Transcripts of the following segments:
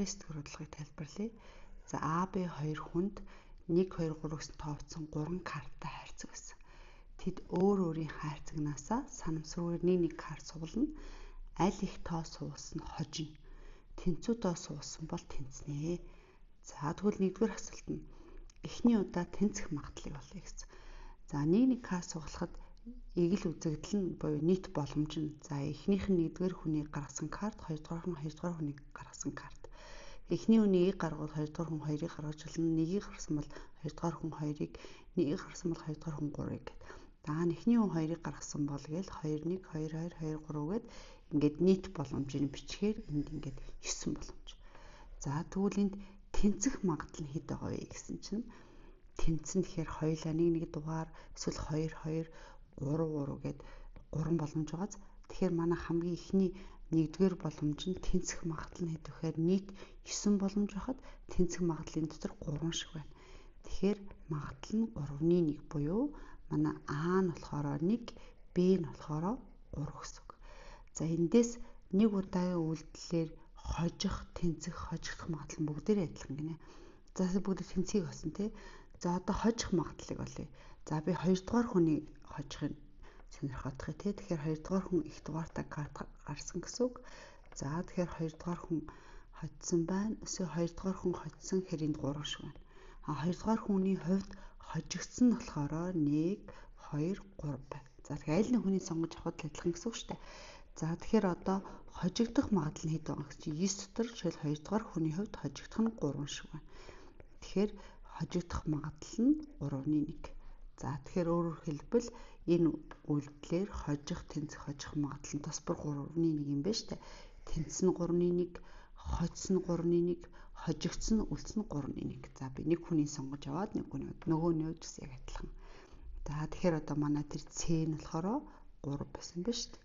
Сэтгүүр бодлогыг тайлбарлая. За А, Б хоёр хүнд 1, 2, 3 гэсэн тооцсон 3 карттай хайрцаг байсан. Тэд өөр өөрийн хайрцагнаасаа санамсруугаар нэг карт суулна. Аль их тоо суулсан нь хожино. Тэнцүү тоо суулсан бол тэнцнэ. За тэгвэл нэгдүгээр асуулт нь эхний удаа тэнцэх магадлалыг олъё гэсэн. За нэг карт суулгахад эгэл үзэгдэл нь буюу нийт боломж нь за эхнийх нь нэгдүгээр хүний гаргасан карт, хоёрдугаар нь хоёрдугаар хүний гаргасан карт. Эхний үнийг гаргавал хоёрдугаар хүн хоёрыг гаргаж болно. Нэгийг гаргасан бол хоёрдугаар хүн хоёрыг, нэгийг гаргасан бол хоёрдугаар хүн гурыг гэдэг. Дараа нь эхний хүн хоёрыг гаргасан бол гээл 2 1 2 2 2 3 гэд ингээд нийт боломжийг бичгээр энд ингээд 9 боломж. За тэгвэл энд тэнцэх магадлал нь хэд байгаа вэ гэсэн чинь тэнцэн тэгэхээр хоёулаа нэг дугаар эсвэл 2 2 3 3 гэд 3 боломж байгааз. Тэгэхээр манай хамгийн ихний нэгдүгээр боломж нь тэнцэх магадлал нь хэд вэ гэхээр нийт 9 боломж байхад тэнцэх магадлалын дотор 3 шиг байна. Тэгэхээр магадлал нь 3-1 буюу манай А нь болохоор 1, Б нь болохоор 3 гэсэн үг. За эндээс нэг удаагийн үйлдэлээр хожих, тэнцэх, хожигдох магадлал нь бүгдээрээ адилхан гинэ. За бүгд тэнцгийг олсон тий. За одоо хожих магадлалыг олъё. За би 2 дугаар хүний хожихыг сонирхоодох тий. Тэгэхээр 2 дугаар хүн их дугаартай карт гарсан гэсэн үг. За тэгэхээр 2 дугаар хүн хоцсон байна. Эсвэл 2 дугаар хүн хоцсон гэхээр энд 3 шиг байна. А 2 дугаар хүний хувьд хожигдсон нь болохоор 1 2 3 байна. За тэгэхээр аль нэг хүний сонгож авахд адилхан гэсэн үг шүү дээ. За тэгэхээр одоо хожигдох магадлал нь хэд байгаа гэж чинь 9 дотор жишээл 2 дугаар хүний хувьд хожигдох нь 3 шиг байна. Тэгэхээр хожигдох магадлал нь 3-1. За тэгэхээр өөрөөр хэлбэл энэ үйлдэлээр хожих, тэнцэх, хожих магадлал нь бас бүр 3-1 юм байна шүү дээ. Тэнцэн нь 3-1, хоцсон нь 3-1, хожигдсон нь үлдсэн нь 3-1. За би нэг хүний сонгож аваад нөгөөний хувьд бас яг адилхан. За тэгэхээр одоо манай тэр С нь болохоор 3 байсан байна шүү дээ.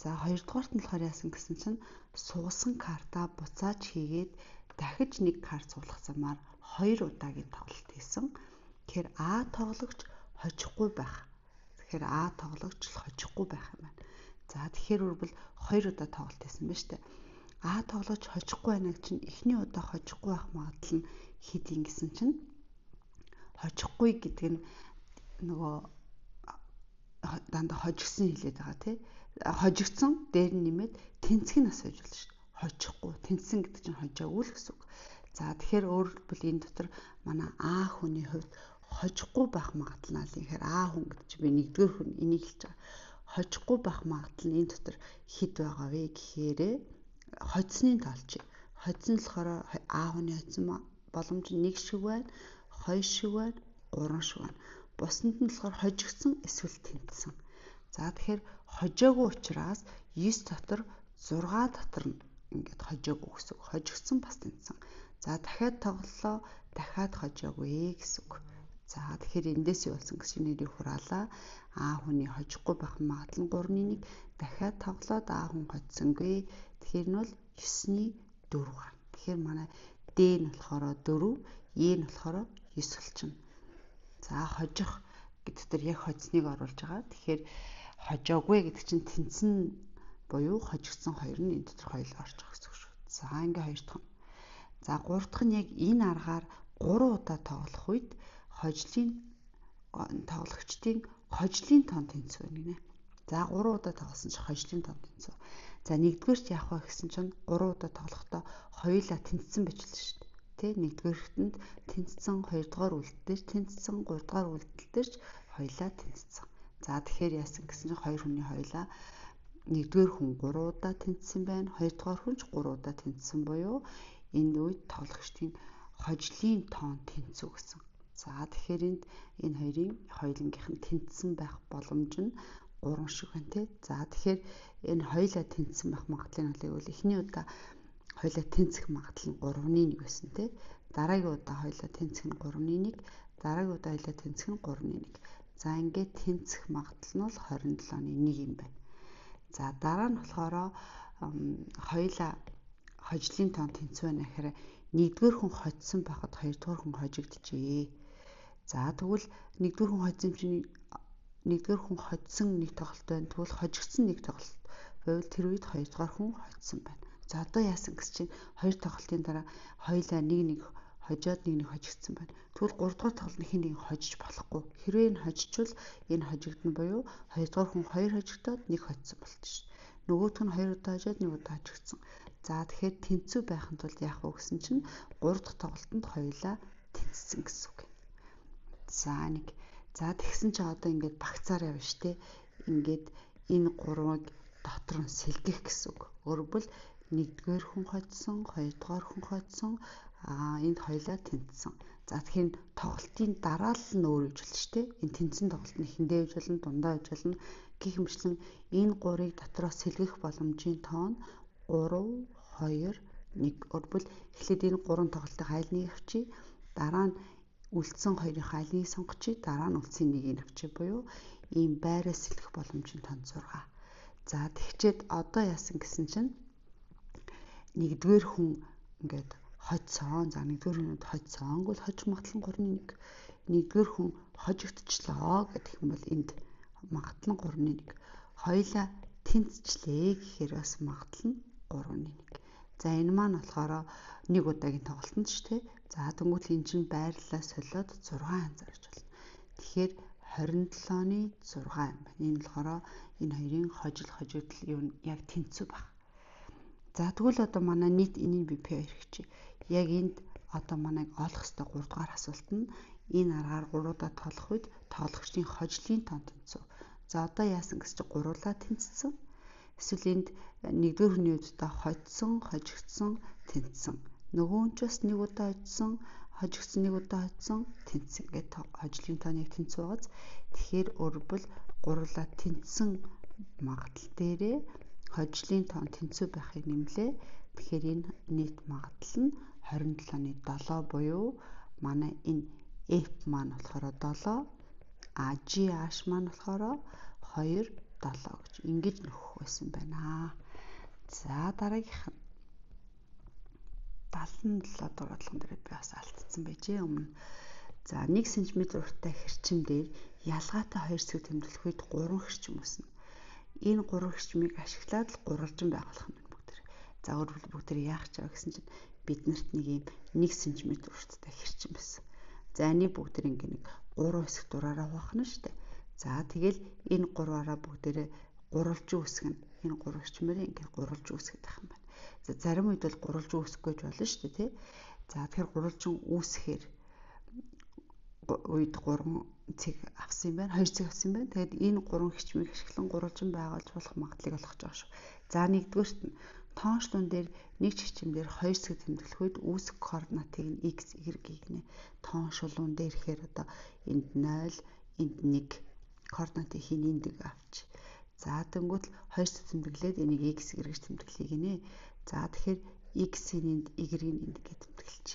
За 2 дугаарт нь болохоор яасан гэсэн чинь суусан картаа буцааж хийгээд дахиж нэг карт суулгах замаар 2 удаагийн тоглолт хийсэн. Тэгэхээр А тоглогч хожихгүй байх. Тэгэхээр А тоглогч хожихгүй байх юм байна. За тэгэхээр үргэлж 2 удаа тоглолт хийсэн байна шүү дээ. А тоглогч хожихгүй байна гэж чинь эхний удаа хожихгүй байх магадлал нь хэд юм гэсэн чинь хожихгүй гэдэг нь нөгөө дандаа хожигдсон хэлээд байгаа тий. Хожигдсон дээр нь нэмээд тэнцэх нь бас байж болно шүү дээ. Хожихгүй, тэнцсэн гэдэг чинь хожаагүй л гэсэн үг. За тэгэхээр өөрөлдвөл энэ дотор манай А хүний хувьд хожихгүй байх магадлал нь гэхээр А хүн гэдэг чинь би нэгдүгээр хүн энийг хэлж байгаа. Хожихгүй байх магадлал нь энэ дотор хэд байгаа вэ гэхээр хоцсны тоолч. Хоцсон болохоор А хүний хоцсон боломж нь 1 шиг байна, 2 шиг байна, 3 шиг байна. Бусанд нь болохоор хожигдсон эсвэл тэнцсэн. За тэгэхээр хожоогүй учраас 9 дотор 6 дотор нь ингээд хожоогүй гэсэн үг. Хожигдсон бас тэнцсэн. За дахиад тоглолоо, дахиад хожоогүй гэсэн үг. За тэгэхээр эндээс юу болсон гэсэн нэрийг хураалаа. А хүний хожихгүй байх магадлал нь 3-1, дахиад тоглоод А хүн хоцсонгүй. Тэгэхээр нь бол 9-4 гарна. Тэгэхээр манай Д нь болохоор 4, Е нь болохоор 9 болчихно. За хожих гэдэг дээр яг хоцсныг оруулж байгаа. Тэгэхээр хожоогүй гэдэг чинь тэнцэн буюу хожигдсон хоёр нь энэ дотор хоёул орж байгаа гэсэн үг шүү. За ингээ хоёр дахь нь. За гурав дахь нь яг энэ аргаар 3 удаа тоглох үед тоглогчдын хожлын тоон тэнцүү байна гинэ. За 3 удаа тоглосон чинь хожлын тоон тэнцүү. За нэгдүгээрт яах вэ гэсэн чинь 3 удаа тоглохдоо хоёулаа тэнцсэн бичлээ шүү дээ. Тэ нэгдүгээртэнд тэнцсэн, 2 дугаар үйлдэл дээр тэнцсэн, 3 дугаар үйлдэл дээр ч хоёулаа тэнцсэн. За тэгэхээр яасан гэсэн чинь хоёр хүний хоёулаа нэгдүгээр хүн 3 удаа тэнцсэн байна, 2 дугаар хүн ч 3 удаа тэнцсэн буюу энэ үед тоглогчдын хожлын тоон тэнцүү гэсэн. За тэгэхээр энэ хоёрын хоёулангийнх нь тэнцсэн байх боломж нь 3 шиг байна тий. За тэгэхээр энэ хоёулаа тэнцсэн байх магадлалын олыг бол эхний удаа хоёулаа тэнцэх магадлал нь 3-1 байсан тий. Дараагийн удаа хоёулаа тэнцэх нь 3-1, дараагийн удаа хоёулаа тэнцэх нь 3-1. За ингээд тэнцэх магадлал нь бол 27-1 юм байна. За дараа нь болохоор хоёулаа хожлын тоон тэнцүү байна гэхээр нэгдүгээр хүн хоцсон байхад хоёрдугаар хүн хожигдчихээ. За тэгвэл нэгдүгээр хүн хоцсон чинь нэгдүгээр хүн хоцсон нэг тоглолт байна. Тэгвэл хожигдсон нэг тоглолт байвал тэр үед хоёрдугаар хүн хоцсон байна. За одоо яасан гэсэн чинь хоёр тоглолтын дараа хоёулаа нэг хожоод нэг хожигдсан байна. Тэгвэл 3 дугаар тоглолт хин нэг хожиж болохгүй. Хэрвээ энэ хожижвол энэ хожигдно буюу 2 дугаар хүн 2 хожигдоод нэг хоцсон болчих. Нөгөөх нь 2 удаа хожоод 1 удаа хожигдсан. За тэгэхээр тэнцүү байхын тулд яах вэ гэсэн чинь 3 дахь тоглолтод хоёулаа тэнцсэн гэсэн үг. За тэгсэн чи одоо ингээд багцаар явна штэ. Ингээд энэ гурвыг дотор нь сэлгэх гэсэн үг. Өөрөвл 1-р хүн хоцсон, 2-р хүн хоцсон, энд хоёулаа тэнцсэн. За тэгэхээр тоглолтын дараалал нь өөр гэж болно штэ. Энэ тэнцсэн тоглолт нь эхэндээ гэж болно, дундаа гэж болно. Гэх мэтлэн энэ гурыг дотроос сэлгэх боломжийн тоо нь 3, 2, 1. Өөрөвл эхлээд энэ 3 тоглолтыг айлныг авчи, дараа нь үлдсэн хоёрын айлныг сонгочи, дараа нь үлдсэн нэгийг авчи буюу ийм байраа сэлгэх боломжийн тоо 6. За тэгчээд одоо яасан гэсэн чинь 1-р хүн ингээд хоцсон. За 1-р хүнд хоцсон бол хожих магадлал нь 3-1. 1-р хүн хожигдчихлоо гэх юм бол энд магадлал нь 3-1. Хоёулаа тэнцчлээ гэхээр бас магадлал нь 3-1. За энэ маань болохоор 1 удаагийн тоглолтод ч тийм. За тэнгуүл энэ чинь байрлалаа солиод 6 анзаарч байна. Тэгэхээр 27-ны 6 юм байна. Энэ болохоор энэ хоёрын хожигдол юу яг тэнцүү баг. За тэгвэл одоо манай нийт энийн BP 2 хэвчээ. Яг энд одоо манайг олох ёстой 3 дугаар асуулт нь энэ аргаар 3-удаа тоолох үед тоологчдын хожлын тоо тэнцүү. За одоо яасан гэж чи 3-улаа тэнцсэн. Эсвэл энд 1-р хүний үедээ хоцсон, хожигдсон, тэнцсэн. Нөгөө нь ч бас 1 удаа хоцсон, хожигдсон, 1 удаа хоцсон, тэнцсэн гэдэг хожлын тоо нэг тэнцүү байгааз. Тэгэхээр өөрөвл 3-улаа тэнцсэн магадлал дээрээ хожлын тоо тэнцүү байхыг нэмлээ. Тэгэхээр энэ нийт магадлал нь 27-ны 7 буюу манай энэ F маань болохоор 7, GH маань болохоор 2, 7 гэж ингэж нөхөх байсан байна. За дараагийнх нь 77 дугаар бодлогон дээр би бас алдсан байжээ өмнө. За 1 см урттай хэрчим дээр ялгаатай 2 хэсэг тэмдэглэх үед 3 хэрчим үүснэ. Энэ 3 хэрчмийг ашиглаад л гурвалжин байгуулах юм бүгд. За өөрөөр бүгд яах ч гэсэн чинь биднэрт нэг юм 1 см урттай хэрчим байсан. За энийг бүгд ингэ нэг 3 хэсэг дураараа хуваахна шүү дээ. За тэгэл энэ 3-аараа бүгдээрээ гурвалжин үсгэн энэ 3 хэрчмээр ингэ гурвалжин үсгэх байх юм байна. За зарим үед бол гурвалжин үсгэх гэж болно шүү дээ, тий. За тэгэхээр гурвалжин үүсгэхээр үед 3 цэг авсан юм байна. 2 цэг авсан юм байна. Тэгэд энэ 3 хэрчмийг ашиглан гурвалжин байгуулж болох магадлалыг олгож байгаа шүү. За нэгдүгээрт нь тоончлон дээр нэг чирчмээр 2 хэсэг тэмдэглэх үед үүсэх координатыг нь x, y гинэ. Тооншулуун дээр ихээр одоо энд 0, энд 1 координатыг хин энд авч. За тэнгуут 2 хэсэг тэмдэглээд энийг x, y гэж тэмдэглэе гинэ. За тэгэхээр x-ийн энд, y-ийн энд гэж тэмдэглэж.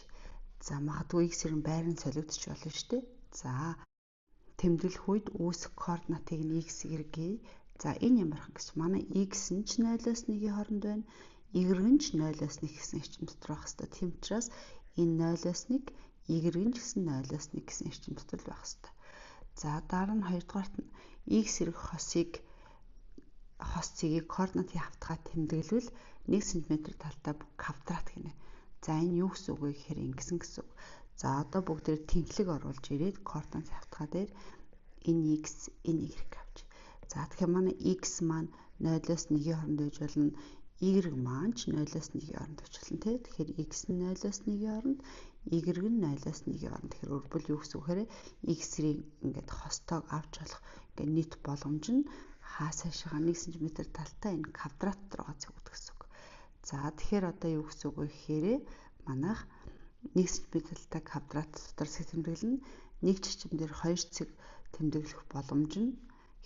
За магадгүй x-ийн байранд солигдчих болно шүү дээ. За тэмдэглэх үед үүсэх координатыг нь x, y. За энэ ямархан гэж манай x нь ч 0-оос 1-ийн хооронд байна. Y нь ч 0-оос 1 гэсэн эрчим дотор байх хэвээр. Тийм учраас энэ 0-оос 1, y нь ч гэсэн 0-оос 1 гэсэн эрчим дотор байх хэвээр. За дараа нь 2 дугаарт нь x, y хос цэгийг координатын хавтгаа тэмдэглэвэл 1 см талтай квадрат гинэ. За энэ юу гэсэн үг вэ гэхээр ингэсэн гэсэн үг. За одоо бүгдээр тэнхлэг оруулж ирээд координатын хавтгаа дээр энэ x, энэ y авч. За тэгэхээр манай x маань 0-оос 1-ийн хооронд байж болно. Y маань ч 0-оос 1-ийн хооронд байж болно, тий. Тэгэхээр x нь 0-оос 1-ийн хооронд, y нь 0-оос 1-ийн хооронд. Тэгэхээр өөрөөр юу гэсэн үг хэрэг x-ийн ингээд хостойг авч болох ингээд нийт боломж нь хаас хашаага 1 см талтай энэ квадрат дотор байгаа цаг гэсэн үг. За тэгэхээр одоо юу гэсэн үг вэ гэхээр манайх 1 см талтай квадрат дотор цэг тэмдэглэнэ. Нэг чирчим дээр 2 цэг тэмдэглэх боломж нь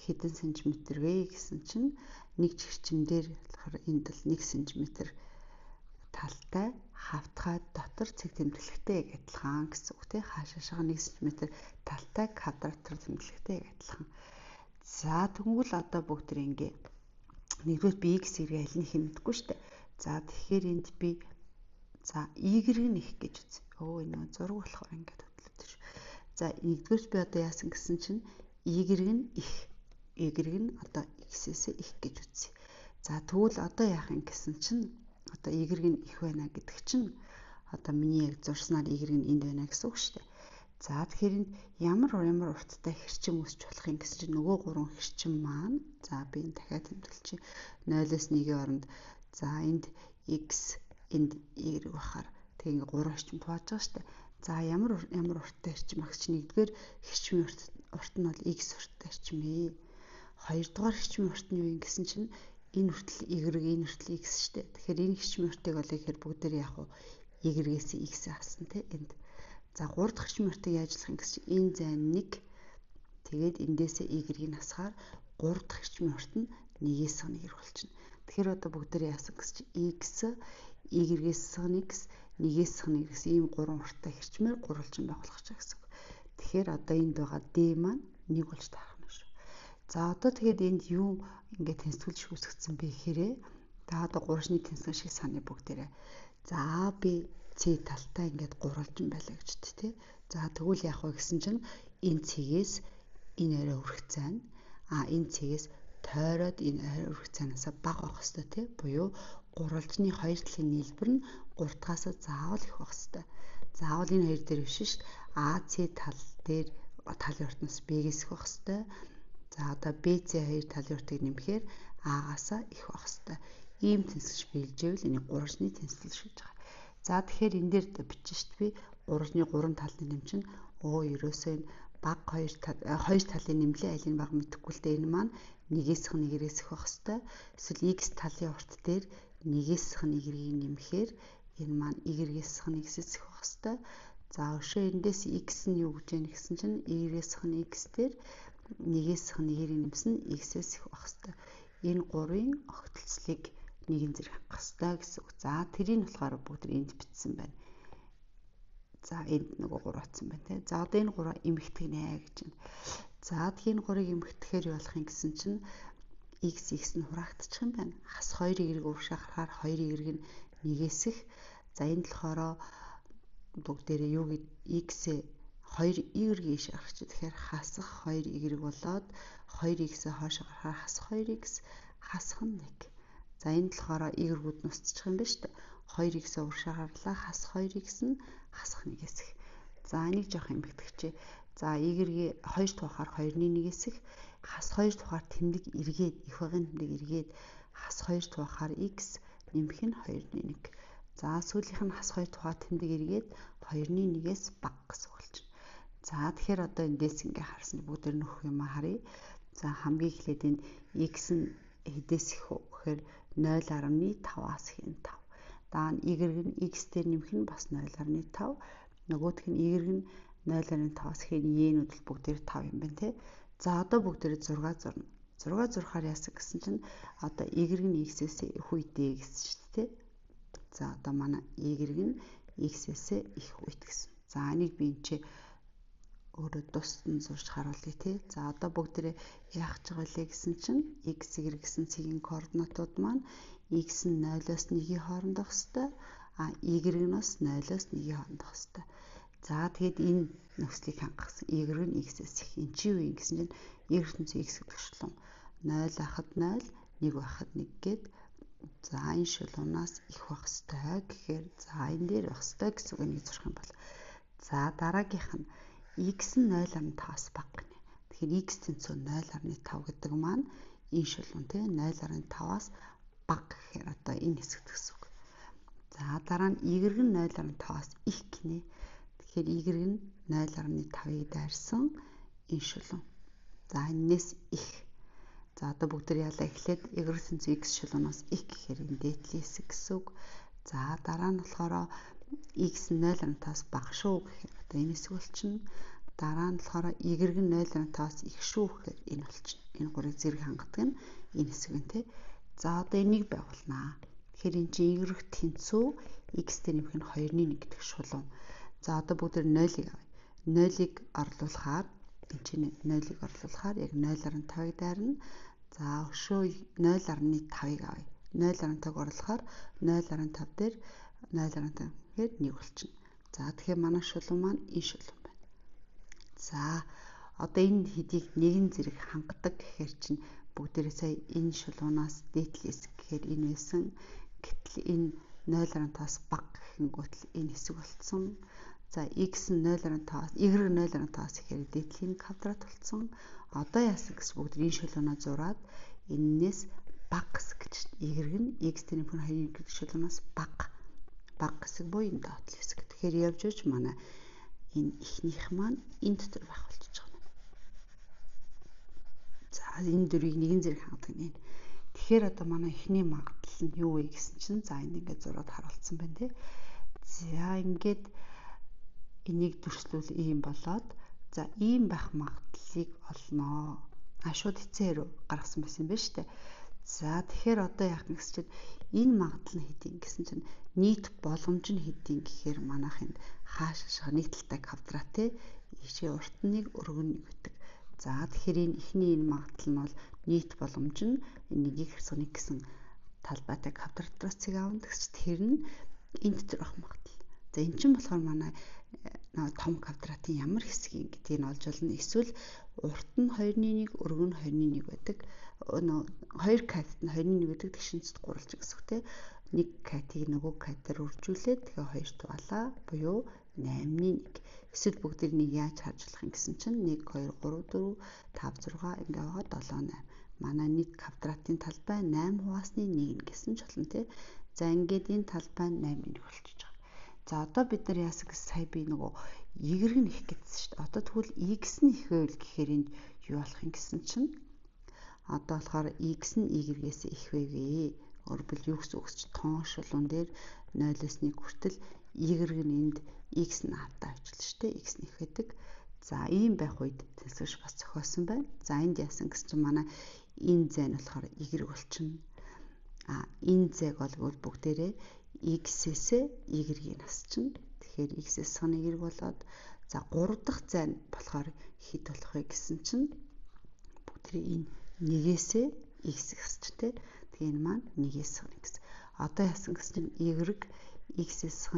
хэдэн сантиметр вэ гэсэн чинь нэг чирчим дээр болохоор энд л 1 см талтай хавтгай дотор цэг тэмдэглэхтэй адилхан гэсэн үг тий. Хаашаашаа 1 см талтай квадрат дотор тэмдэглэхтэй адилхан. За тэгвэл одоо бүгд ингэ нэгдүгээр би x, y аль нэг юм мэдэхгүй шүү дээ. За тэгэхээр энд би за y-г нь их гэж үз. Энэ зураг болохоор ингээд хөтлөгдөж. За нэгдүгээрт би одоо яасан гэсэн чинь y-г нь их, y-г нь одоо x-ээс их гэж үз. За тэгвэл одоо яах юм гэсэн чинь одоо игэрэг нь их байна гэдэг чинь одоо миний яг зурснаар игэрэг нь энд байна гэсэн үг шүү дээ. За тэгэхээр энд ямар урттай хэрчим үүсч болох юм гэсэн чинь нөгөө 3 хэрчим маань за би энэ дахиад тэмдэглэе. 0-оос 1-ийн оронд за энд x энд y бахаар тэгээ ингээ 3 хэрчим тувааж байгаа шүү дээ. За ямар урттай хэрчим багч чинь нэгдүгээр хэрчмийн урт нь бол x урттай хэрчим ээ. Хоёрдугаар хэрчмийн урт нь юу юм гэсэн чинь энэ хүртэл y энэ хүртэл x шүү дээ. Тэгэхээр энэ хэрчмийн уртыг олъё гэхээр бүгдээр яг уу y-гээс x авсан те энд. За 3 дахь хэрчмийн уртыг яаж ажиллах юм гэсэн чинь энэ зайн 1 тэгээд эндээсээ y-ийг насгаар 3 дахь хэрчмийн урт нь 1-ээс y болчихно. Тэгэхээр одоо бүгдээр яасан гэсэн чинь x y-гээс x 1-ээс y гэсэн ийм 3 урттай хэрчмээр гурвалжин байгуулах гэсэн үг. Тэгэхээр одоо энд байгаа d маань 1 болж таарах нь шүү. За одоо тэгээд энд юу ингээд тэнцвүүлж үүсгэсэн бэ гэхээр та одоо гурвалжны тэнцвэр шиг саны бүгдээрээ. За а b c талтай ингээд гурвалжин байлаа гэж үү те. За тэгвэл яах вэ гэсэн чинь энэ цэгээс энэ арай өрх зайн энэ цэгээс тойроод энэ арай өрх зайнаас бага байх хэвээр те. Буюу гурвалжны хоёр талын нийлбэр нь 3 дахаас заавал их байх хэвээр. Заавал энэ хоёр дээр биш шүү дээ. AC тал дээр талын уртнаас B-гээс их байх хэвээр. За одоо BC хоёр талын уртыг нэмэхээр A-гаас их байх хэвээр. Ийм тэнцвэрч биелжээвэл энийг гурвалжны тэнцвэр гэж байгаа. За тэгэхээр энэ дээр бичсэн шүү дээ. Би гурвалжны 3 талын нэм чинь ерөөсөө энэ баг хоёр талын нэмлээ аль нь баг мэдэхгүй л дээ. Энэ маань 1-ээс y-гээс их байх хэвээр. Эсвэл x талын урт дээр 1-ээс y-ийг нэмэхээр энэ маань y-гээс x-ээс их байх хэвээр. За өшөө эндээс x нь юу гэж яах гэсэн чинь y-гээс x дээр 1-ээс y-ийг нэмсэн x-ээс их байх хэвээр. Энэ гурвын огтлцлыг нэгэн зэрэг хангах хэвээр гэсэн үг. За тэрийг болохоор бүгд энд бичсэн байна. За энд нөгөө 3 утсан байна те. За одоо энэ 3 эмэгтэй нэ гэж байна. За тэгэхээр энэ 3-ыг эмэгтэйгээр юу болох юм гэсэн чинь x нь хураагдчих юм байна. Хас 2 y уршаа гарахаар 2 y нь 1-ээс их. За энд болохоор бүгдээрээ юу гэд x 2 y-ийг ийш гарах чи тэгэхээр хасах 2 y болоод 2x хоошоо гарахаар хас 2x хасах нь 1. За энд болохоор y-гүүд нь устчих юм байна шүү дээ. 2x уршаа гарлаа хас 2x нь хасах 1-ээс их. За энийг жоох эмгэгдэвчээ. За y-ийг 2 тухахаар 2-ны 1-ээс их. Хас 2 тухахаар тэмдэг эргээд их багын тэмдэг эргээд хас 2 тухахаар x нэмэх нь 2-ны 1. За сүүлийнх нь хас 2 тухахаар тэмдэг эргээд 2-ны 1-ээс бага гэсэн үг болж байна. За тэгэхээр одоо эндээс ингээ харсан бүгдээр нөх юм харъя. За хамгийн эхлээд энэ x нь хэдээс их вэ гэхээр 0.5-аас их нь 5. Даа нь y нь x дээр нэмэх нь бас 0.5. Нөгөөх нь y нь 0.5-аас их нь y-нүүд л бүгдээр 5 юм байна те. За одоо бүгдээр 6 зурна. 6 зурхаар яасан гэсэн чинь одоо y нь x-ээс их үйтэй гэсэн шүү дээ. За одоо манай y нь x-ээс их үйт гэсэн. За энийг би энэ өөрөө тусдан зурж харуулъя те. За одоо бүгдээрээ яах гэж байгаа лээ гэсэн чинь x y гэсэн цэгийн координатууд маань x нь 0-оос 1-ийн хооронд байх хэвээр y нь бас 0-оос 1-ийн хооронд байх хэвээр. За тэгэд энэ нөхцөлийг хангахсан y нь x-ээс их эн чи юу юм гэсэн чинь y ертөнцийн x гэдэг шулуун 0 ахад 0 1 байхад 1 гээд за энэ шулуунаас их байх хэвээр гэхээр за энэ дээр байх хэвээр гэсэн үг нэг зурх юм бол. За дараагийнх нь x нь 0.5-аас бага гэнэ. Тэгэхээр x тэнцүү 0.5 гэдэг маань энэ шулуун те 0.5-аас бага гэхээр одоо энэ хэсэгт гэсэн үг. За дараа нь y нь 0.5-аас их гинэ. Тэгэхээр y нь 0.5-ыг дайрсан энэ шулуун. За энэс их. За одоо бүгдээр яалаа эхлээд y тэнцүү x шулуунаас их гэхээр энэ дээдлийн хэсэг гэсэн үг. За дараа нь болохоор x 0.5-аас бага шүү гэхээр одоо энэ хэсэг болчихно. Дараа нь болохоор y нь 0.5-аас их шүү гэхээр энэ болчихно. Энэ гурыг зэрэг хангадаг нь энэ хэсэг нь тий. За одоо энийг байгуулнаа. Тэгэхээр энэ чинь y тэнцүү x дээр нэмэх нь 2-ны 1 гэдэг шулуун. За одоо бүгдээр 0-ыг авъя. 0-ыг орлуулахаар энэ чинь 0-ыг орлуулахаар яг 0.5-ыг дайрна. За өшөө 0.5-ыг авъя. 0.5-ыг орлохоор 0.5 дээр 0.5 гэхээр 1 болчихно. За тэгэхээр манай шулуун маань энэ шулуун байна. За одоо энэ хэдийг нэгэн зэрэг хангадаг гэхээр чинь бүгдээрээ сая энэ шулуунаас дээдлээс гэхээр энэ байсан. Гэтэл энэ 0.5-аас бага гэхэнгүүт энэ хэсэг болцсон. За x нь 0.5-аас y 0.5-аас ихээр дээдлийн квадрат болцсон. Одоо яасан гэж бүгд энэ шилүүнээ зураад энээс бага хэсэг гэж y нь x тэнэг нь 2 гэдэг шилүүнээс бага хэсэг буюу энэ доотлол хэсэг. Тэгэхээр явж иж манай энэ ихнийх маань энэ дотор байх болчихж байгаа юм. За энэ дөрвийг нэгэн зэрэг хангадаг нь. Тэгэхээр одоо манай ихний магадлал нь юу вэ гэсэн чинь за энд ингээд зураад харуулсан байна тий. За ингээд энийг дүрслүүл ийм болоод за ийм байх магадлалыг олноо. Шууд эцээр гаргасан байсан юм байна шүү дээ. За тэгэхээр одоо яах вэ гэсэн чинь энэ магадлал нь хэдийн гэсэн чинь нийт боломж нь хэдийн гэхээр манайх энд хаашаа нэг талтай квадрат те ийшээ урт нь нэг өргөн нэг гэдэг. За тэгэхээр энэ ихний энэ магадлал нь бол нийт боломж нь нэгийг хэрсэг нэг гэсэн талбайтай квадратаас цэг аавна гэсэн чинь тэр нь энэ дотор байх магадлал. За эн чинь болохоор манай том квадратын ямар хэсгийг гэдгийг нь олж олно. Эсвэл урт нь 2-1 өргөн нь 2-1 байдаг. Хоёр катет нь 2-1 байдаг тэгшинцэд гурвалж гэсэн үг те. Нэг катыг нөгөө катаар үржүүлээд тэгээ хоёр туалаа буюу 8-1. Эсвэл бүгдийг нэг яаж харжуулах юм гэсэн чинь 1 2 3 4 5 6 ингээ байгаа 7 8. Манай нийт квадратын талбай 8 хуваасны 1 гэсэн ч болно те. За ингээд энэ талбай 8-1 болчихж байгаа. За одоо бид нар яасан гэсэн сая би нөгөө y нь их гэсэн шүү дээ. Одоо тэгвэл x нь их байвал гэхээр энд юу болох юм гэсэн чинь одоо болохоор x нь y-гээс их байвээ. Өөрөлдвөл юу гэсэн үг ч тоон шулуун дээр 0-оос 1 хүртэл y нь энд x нь хавтаа ажиллаж шүү дээ. X нь их байдаг. За ийм байх үед тэнцвэрч бас зохиосон байна. За энд яасан гэсэн чинь манай энэ зай нь болохоор y болчихно. Энэ зайг бол бүгдээрээ x-ээс y-ийг насчихна. Тэгэхээр x-ээс y болоод за 3 дахь зай нь болохоор хэд болох вэ гэсэн чинь бүгдээрээ энэ 1-ээс x гэсч тэ. Тэгээ энэ маань 1-ээс 1 гэсэн. Одоо яасан гэсэн чинь y x-ээс y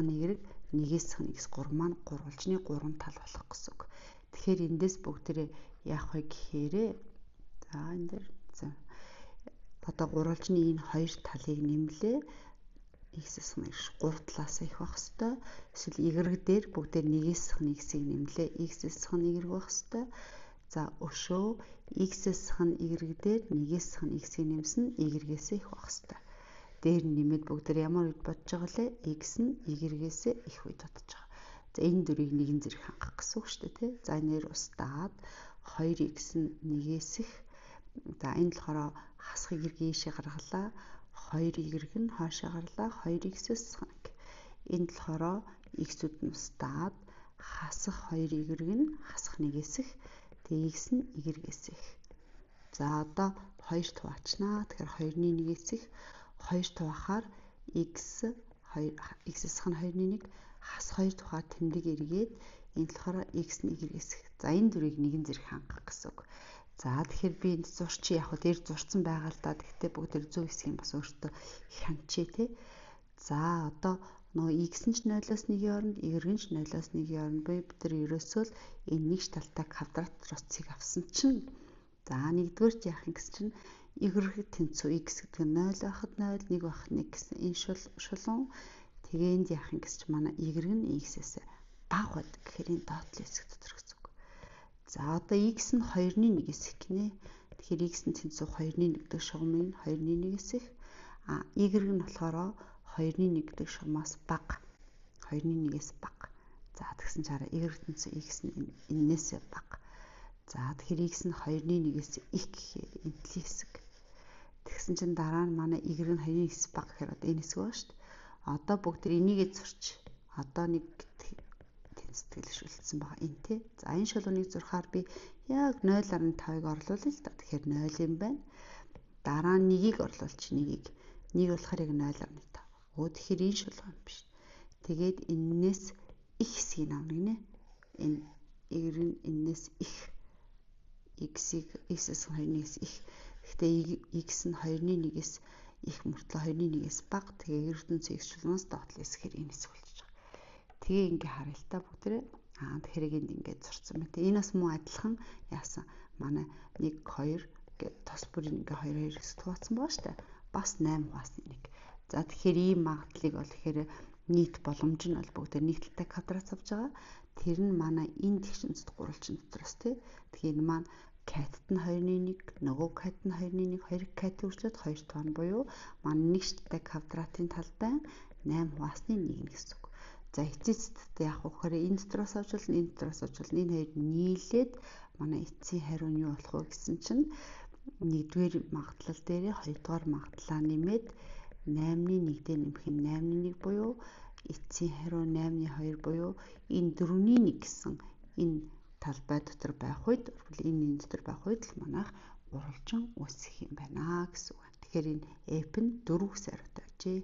1-ээс 1-ээс 3 маань 3 болжны 3 тал болох гэсэн үг. Тэгэхээр эндээс бүгдээрээ яах вэ гэхээрээ за энэ дээр одоо гурвалжны энэ хоёр талыг нэмлээ. X-ээс 3 талаас их байх хэвээр. Эсвэл y дээр бүгдээр 1-ээс 1-ийг нэмлээ. X-ээс y байх хэвээр. За өшөө x-ээс y дээр 1-ээс 1-ийг нэмсэн y-гээс их байх хэвээр. Дээр нэмээд бүгдээр ямар үед бодож байгаа лээ? X нь y-гээс их үед бодож байгаа. За энэ дөрвийг нэгэн зэрэг хангах гэсэн үг шүү дээ тий. За энээр устдаад 2x нь 1-ээс их. За энэ болохоор хасах y-ийг ийшээ гаргалаа. 2y нь хаашаа гарлаа 2x-ээс 1. Энд болохоор x-үүд нь устдаад хасах 2y нь хасах 1-ээс их. Тэгээ x нь y-гээс их. За одоо 2 туваачнаа. Тэгэхээр 2-ны 1-ээс их 2 туваахаар x-ээс 2-ны 1 хас 2 тухай тэмдэг эргээд энэ болохоор x нь y-гээс их. За энэ дөрвийг нэгэн зэрэг хангах гэсэн үг. За тэгэхээр би энд зурчих яг дээр зурцсан байгаа л да. Гэхдээ бүгдээр зөв хэсгийг бас өөртөө хянчээ тий. За одоо нөгөө x нь ч 0-оос 1-ийн оронд y нь ч 0-оос 1-ийн оронд бид нар ерөөсөө л энэ нэг талтай квадрат цэг авсан чинь за нэгдүгээрт яах юм гэсэн чинь y тэнцүү x гэдэг нь 0 байхад 0 1 байхад 1 гэсэн энэ шулуун тэгээ энд яах юм гэсэн чинь манай y нь x-ээс бага байдаг гэхээр энэ доотлол хэсэг дотор гэсэн үг. За одоо x нь 2-ны 1-ээс их гинэ. Тэгэхээр x нь тэнцүү 2-ны 1 гэдэг шугамын 2-ны 1-ээс их. Y нь болохоор 2-ны 1 гэдэг шугамаас бага. 2-ны 1-ээс бага. За тэгсэн чараа y тэнцүү x нь энээс бага. За тэгэхээр x нь 2-ны 1-ээс их гэхээр энэ талын хэсэг. Тэгсэн чинь дараа нь манай y нь 2-ны 1-ээс бага гэхээр одоо энэ хэсэг байна шүү дээ. Одоо бүгд энийгээ зурч. Одоо нэг сэтгэлшүүлсэн байгаа энэ тий. За энэ шулууныг зурхаар би яг 0.5-ыг орлуулъя л да. Тэгэхээр 0 юм байна. Дараа нь 1-ийг орлуулчих 1-ийг. 1 болохоор яг 0.5. Өө тэгэхээр энэ шулуун биш. Тэгээд энээс их хэсгийг авна гинэ. Энэ y-ийн энээс их x-ийг x-ээс 2-ээс их. Гэхдээ x нь 2-ны 1-ээс их мөртлөө 2-ны 1-ээс бага. Тэгээ ертөнцийн x шулуунаас доотлол хэсгээр энэ хэсэг болчих. Тэгээ ингээ харъя л та бүгдээ. Тэгэхээр энд ингээ зурцсан байна. Энэ бас муу адилхан яасан. Манай 1 2 гэ тос бүрийн ингээ 2 2 хэсэг хуваацсан байгаа шүү дээ. Бас 8 хуваасны 1. За тэгэхээр ийм магадлалыг бол тэгэхээр нийт боломж нь бол бүгд нийтлэлтэй квадрат авч байгаа. Тэр нь манай энэ тэгшинцэд гурвалжин дотроос тий. Тэгэхээр энэ маань катт нь 2-1, нөгөө катт нь 2-1, 2 катт үржлээд 2 тоо буюу манай нэгштэй квадратын талбай 8 хуваасны 1 гэсэн үг. За эцэцэд яг ухаар энэ дотроос авч болно, энэ дотроос авч болно. Энэ хоёр нийлээд манай эцсийн хариу нь юу болох вэ гэсэн чинь нэгдүгээр магадлал дээрээ хоёрдугаар магадлалаа нэмээд 8-ны 1 дээр нэмэх нь 8-ны 1 буюу эцсийн хариу 8-ны 2 буюу энэ 4-ний 1 гэсэн энэ талбай дотор байх үед энэ дотор байх үед л манайх гурвалжин үүсэх юм байна гэсэн үг. Тэгэхээр энэ F нь 4 гэсэн хариутай ажээ.